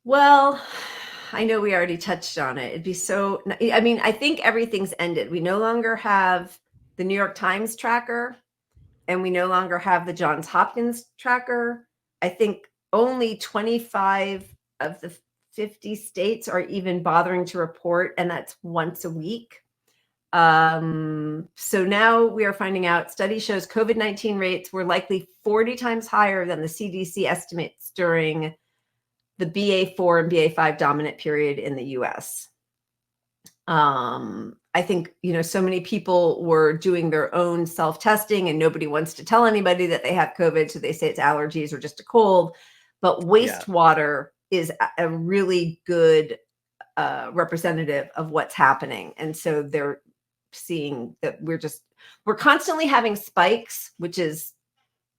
Well, I know we already touched on it. It'd be so, I mean, I think everything's ended. We no longer have the New York Times tracker and we no longer have the Johns Hopkins tracker. I think only 25 of the 50 states are even bothering to report, and that's once a week. So now we are finding out study shows COVID-19 rates were likely 40 times higher than the CDC estimates during the BA4 and BA5 dominant period in the US. I think, so many people were doing their own self-testing and nobody wants to tell anybody that they have COVID. So they say it's allergies or just a cold, but wastewater is a really good representative of what's happening. And so they're seeing that we're constantly having spikes, which is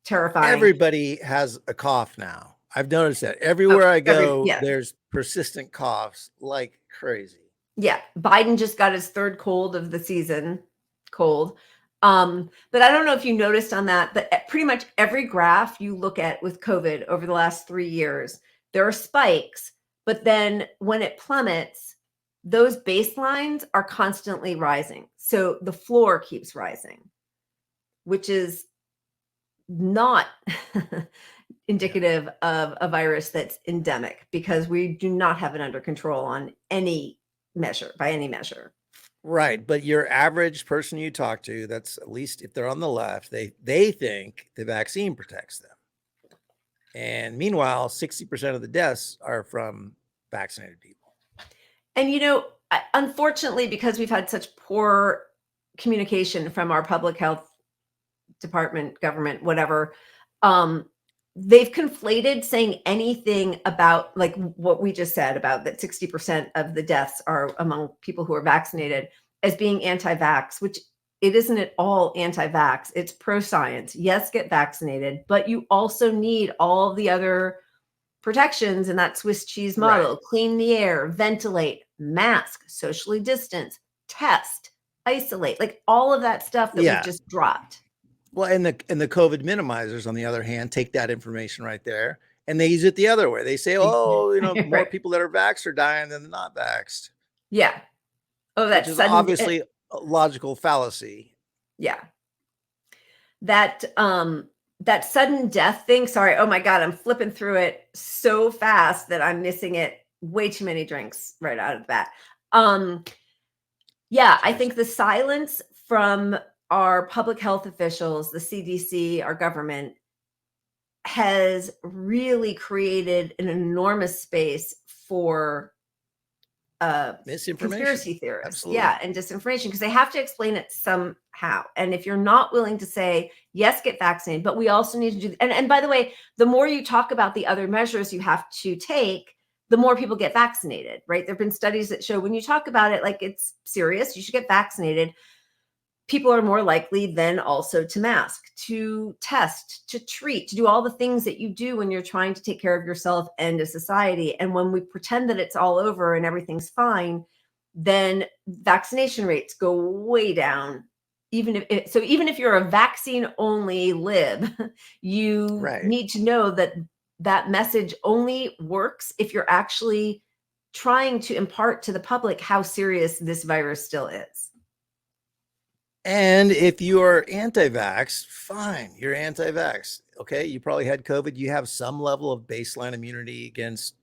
terrifying. Everybody has a cough now. I've noticed that everywhere I go, there's persistent coughs like crazy. Yeah. Biden just got his third cold of the season, cold. But I don't know if you noticed on that, but pretty much every graph you look at with COVID over the last 3 years, there are spikes, but then when it plummets, those baselines are constantly rising. So the floor keeps rising, which is not indicative of a virus that's endemic, because we do not have it under control on any measure, by any measure. Right. But your average person you talk to, that's at least if they're on the left, they think the vaccine protects them. And meanwhile, 60% of the deaths are from vaccinated people. And, unfortunately, because we've had such poor communication from our public health department, government, whatever, they've conflated saying anything about like what we just said about that 60% of the deaths are among people who are vaccinated as being anti-vax, which it isn't at all anti-vax. It's pro-science. Yes, get vaccinated, but you also need all the other protections in that Swiss cheese model. Right. Clean the air, ventilate, mask, socially distance, test, isolate, like all of that stuff that we just dropped. Well, and the COVID minimizers, on the other hand, take that information right there and they use it the other way. They say, oh, more people that are vaxxed are dying than not vaxxed. Yeah. Oh, that's obviously a logical fallacy. Yeah. That sudden death thing. Sorry. Oh my God. I'm flipping through it so fast that I'm missing it. Way too many drinks right out of the bat. Yeah, I think the silence from our public health officials, the CDC, our government, has really created an enormous space for misinformation, conspiracy theorists. Absolutely. Yeah, and disinformation, because they have to explain it somehow. And if you're not willing to say, yes, get vaccinated, but we also need to do, and by the way, the more you talk about the other measures you have to take, the more people get vaccinated, right? There have been studies that show when you talk about it like it's serious, you should get vaccinated, people are more likely then also to mask, to test, to treat, to do all the things that you do when you're trying to take care of yourself and a society. And when we pretend that it's all over and everything's fine, then vaccination rates go way down. Even if you're a vaccine only lib, you need to know that that message only works if you're actually trying to impart to the public how serious this virus still is. And if you are anti-vax, fine, you're anti-vax. Okay, you probably had COVID. You have some level of baseline immunity against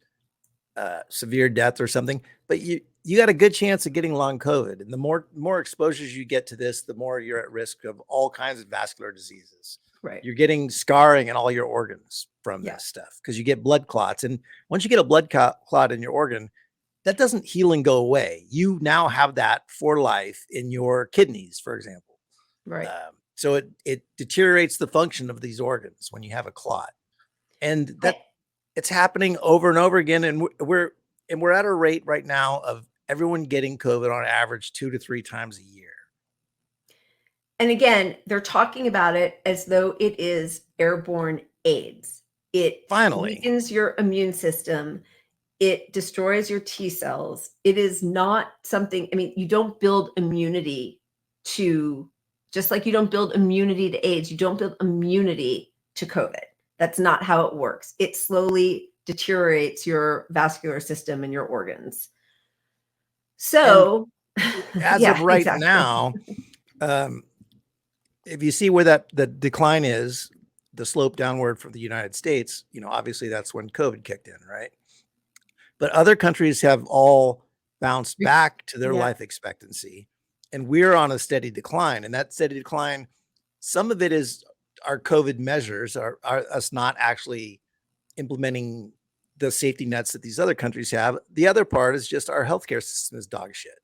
severe death or something, but you got a good chance of getting long COVID. And the more exposures you get to this, the more you're at risk of all kinds of vascular diseases. Right. You're getting scarring in all your organs from this stuff because you get blood clots. And once you get a blood clot in your organ, that doesn't heal and go away. You now have that for life in your kidneys, for example. Right. So it deteriorates the function of these organs when you have a clot, and that it's happening over and over again. And we're at a rate right now of everyone getting COVID on average 2 to 3 times a year. And again, they're talking about it as though it is airborne AIDS. It weakens your immune system. It destroys your T cells. It is not something, I mean, you don't build immunity to, just like you don't build immunity to AIDS, you don't build immunity to COVID. That's not how it works. It slowly deteriorates your vascular system and your organs. And So, as yeah, of right exactly. now, if you see where the decline is, the slope downward for the United States, obviously that's when COVID kicked in, right? But other countries have all bounced back to their Yeah. life expectancy, and we're on a steady decline. And that steady decline, some of it is our COVID measures, are us not actually implementing the safety nets that these other countries have. The other part is just our healthcare system is dog shit.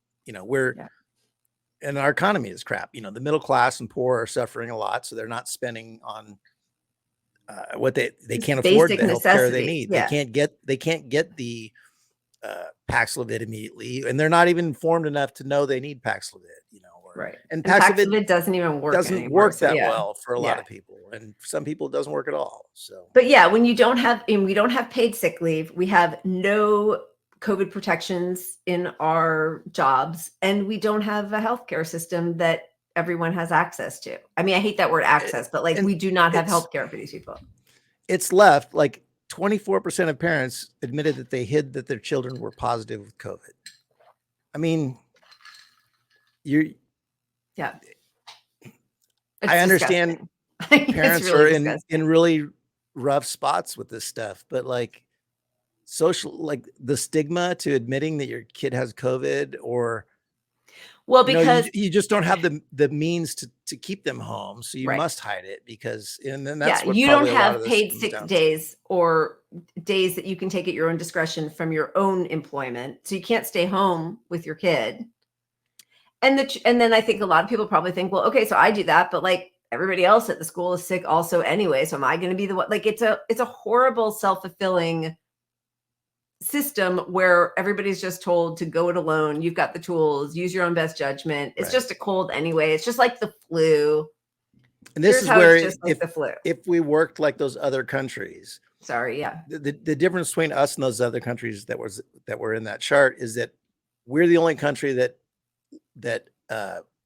And our economy is crap. The middle class and poor are suffering a lot, so they're not spending on what they can't afford the healthcare they need. Yeah. They can't get the Paxlovid immediately, and they're not even informed enough to know they need Paxlovid. Right. And Paxlovid doesn't even work. Doesn't work that well for a lot of people, and some people it doesn't work at all. So, but yeah, when we don't have paid sick leave, we have no COVID protections in our jobs, and we don't have a healthcare system that everyone has access to. I mean, I hate that word access, but like we do not have healthcare for these people. It's left like 24% of parents admitted that they hid that their children were positive with COVID. I mean, I understand parents are in really rough spots with this stuff, but like the stigma to admitting that your kid has COVID, or because you just don't have the means to keep them home, so you must hide it, because and then that's what you don't have paid sick days or days that you can take at your own discretion from your own employment, so you can't stay home with your kid. And then I think a lot of people probably think, well, okay, so I do that, but like everybody else at the school is sick also anyway, so am I going to be the one? Like it's a horrible self-fulfilling system where everybody's just told to go it alone. You've got the tools, use your own best judgment. It's just a cold anyway. It's just like the flu. And this is where if we worked like those other countries, the difference between us and those other countries that were in that chart is that we're the only country that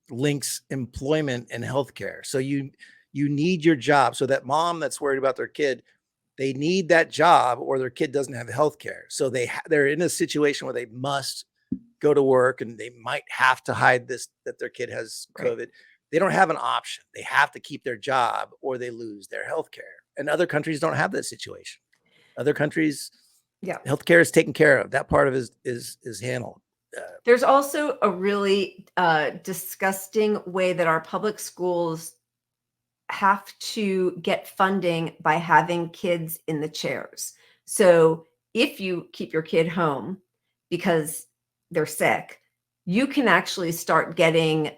links employment and healthcare. So you need your job. So that mom that's worried about their kid, they need that job or their kid doesn't have healthcare. So they're in a situation where they must go to work, and they might have to hide that their kid has COVID. Right. They don't have an option. They have to keep their job or they lose their healthcare. And other countries don't have that situation. Other countries, healthcare is taken care of. That part of it is handled. There's also a really disgusting way that our public schools have to get funding by having kids in the chairs. So if you keep your kid home because they're sick, you can actually start getting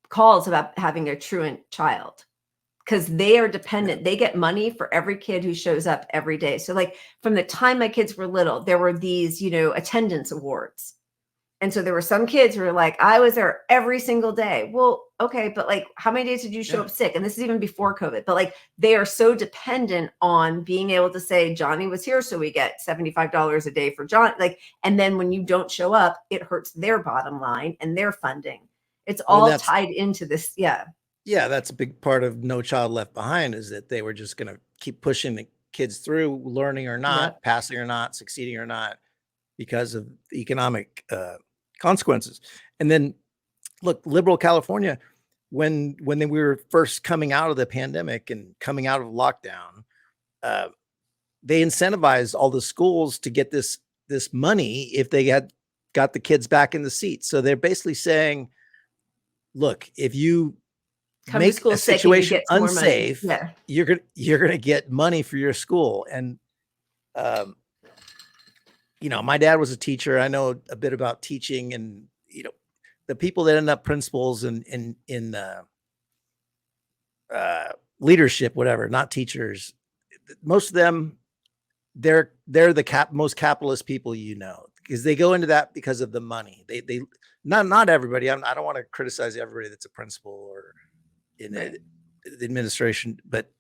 calls about having a truant child, because they are dependent. They get money for every kid who shows up every day. So like from the time my kids were little, there were these, attendance awards. And so there were some kids who were like, I was there every single day. Well, okay, but like, how many days did you show up sick? And this is even before COVID, but like, they are so dependent on being able to say, Johnny was here, so we get $75 a day for John. Like, and then when you don't show up, it hurts their bottom line and their funding. It's all tied into this. Yeah, that's a big part of No Child Left Behind, is that they were just going to keep pushing the kids through, learning or not, passing or not, succeeding or not, because of economic consequences. And then look, liberal California, when we were first coming out of the pandemic and coming out of lockdown, they incentivized all the schools to get this money if they had got the kids back in the seats. So they're basically saying, look, if you make a situation unsafe, you're going to get money for your school. And my dad was a teacher. I know a bit about teaching, and the people that end up principals in leadership, whatever, not teachers. Most of them, they're the most capitalist people, because they go into that because of the money. They not everybody. I don't want to criticize everybody that's a principal or in the administration, but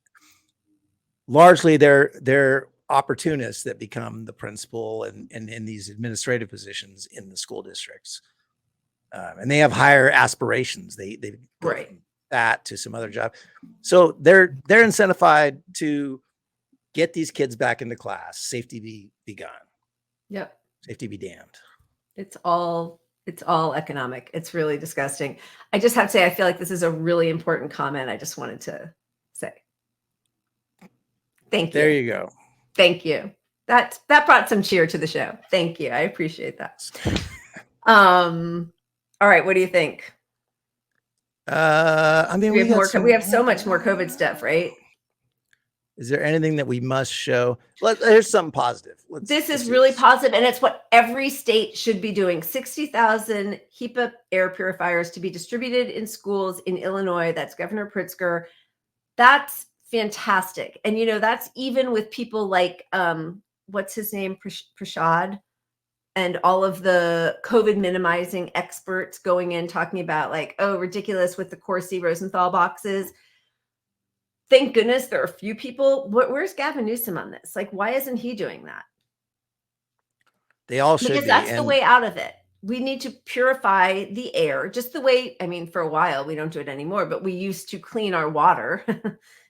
largely they're opportunists that become the principal and in these administrative positions in the school districts, and they have higher aspirations. They go from that to some other job, so they're incentivized to get these kids back into class. Safety be gone. Yep. Safety be damned. It's all economic. It's really disgusting. I just have to say, I feel like this is a really important comment. I just wanted to say. Thank you. There you go. Thank you. That brought some cheer to the show. Thank you. I appreciate that. All right. What do you think? I mean, we have so much more COVID stuff, right? Is there anything that we must show? Here's something positive. This is really positive, and it's what every state should be doing. 60,000 HEPA air purifiers to be distributed in schools in Illinois. That's Governor Pritzker. That's fantastic. And, that's even with people like, what's his name? Prashad, and all of the COVID minimizing experts going in talking about like, oh, ridiculous with the Corsi Rosenthal boxes. Thank goodness there are a few people. Where's Gavin Newsom on this? Like, why isn't he doing that? They all should be. Because that's the way out of it. We need to purify the air just the way, I mean, for a while, we don't do it anymore, but we used to clean our water.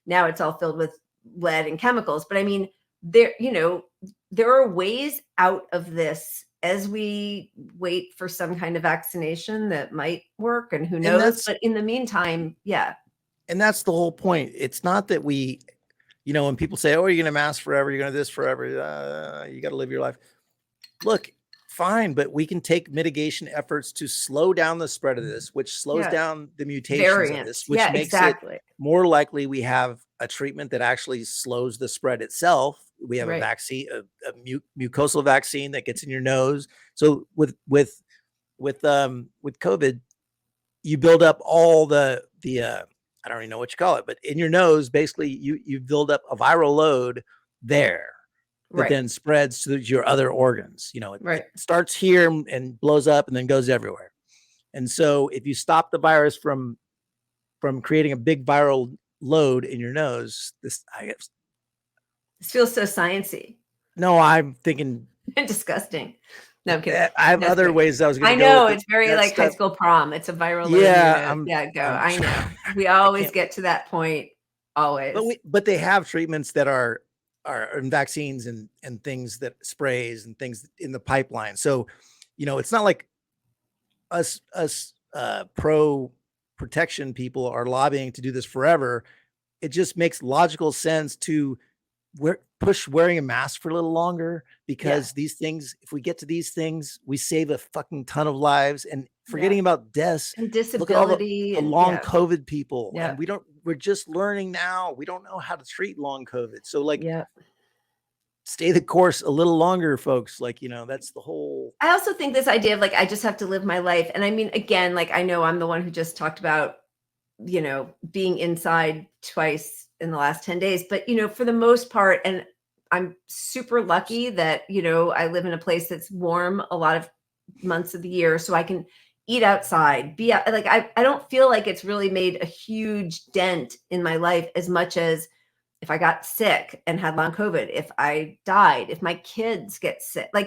Now it's all filled with lead and chemicals. But I mean, there are ways out of this as we wait for some kind of vaccination that might work, and who knows. But in the meantime, yeah. And that's the whole point. It's not that we, when people say, oh, you're going to mask forever, you're going to this forever, you got to live your life. Look, fine, but we can take mitigation efforts to slow down the spread of this, which slows down the mutations of this, which makes it more likely we have a treatment that actually slows the spread itself. We have a vaccine, a mucosal vaccine that gets in your nose. So with COVID, you build up all the I don't even know what you call it, but in your nose, basically you build up a viral load there that then spreads to your other organs. It starts here and blows up and then goes everywhere. And so if you stop the virus from creating a big viral load in your nose, this feels so sciencey. No, I'm thinking disgusting. No, I'm kidding. I have other ways I was going to go. I know, it's very like high school prom. It's a viral load. I know. We always get to that point. Always. But they have treatments that are in vaccines and things that sprays and things in the pipeline. So, it's not like us pro protection people are lobbying to do this forever. It just makes logical sense to push wearing a mask for a little longer, because these things, if we get to these things, we save a fucking ton of lives. And forgetting about deaths and disability, look at all the long COVID people. And we're just learning now. We don't know how to treat long COVID. So stay the course a little longer, folks. That's the whole. I also think this idea of I just have to live my life. And I mean, again, I know I'm the one who just talked about, being inside twice in the last 10 days, but for the most part, and I'm super lucky that, I live in a place that's warm a lot of months of the year, so I can eat outside, be out. I don't feel like it's really made a huge dent in my life as much as if I got sick and had long COVID, if I died, if my kids get sick, I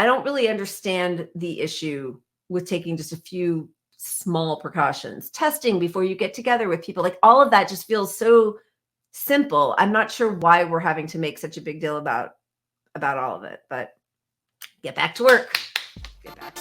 don't really understand the issue with taking just a few small precautions, testing before you get together with people, all of that just feels so simple. I'm not sure why we're having to make such a big deal about all of it, but get back to work. Get back.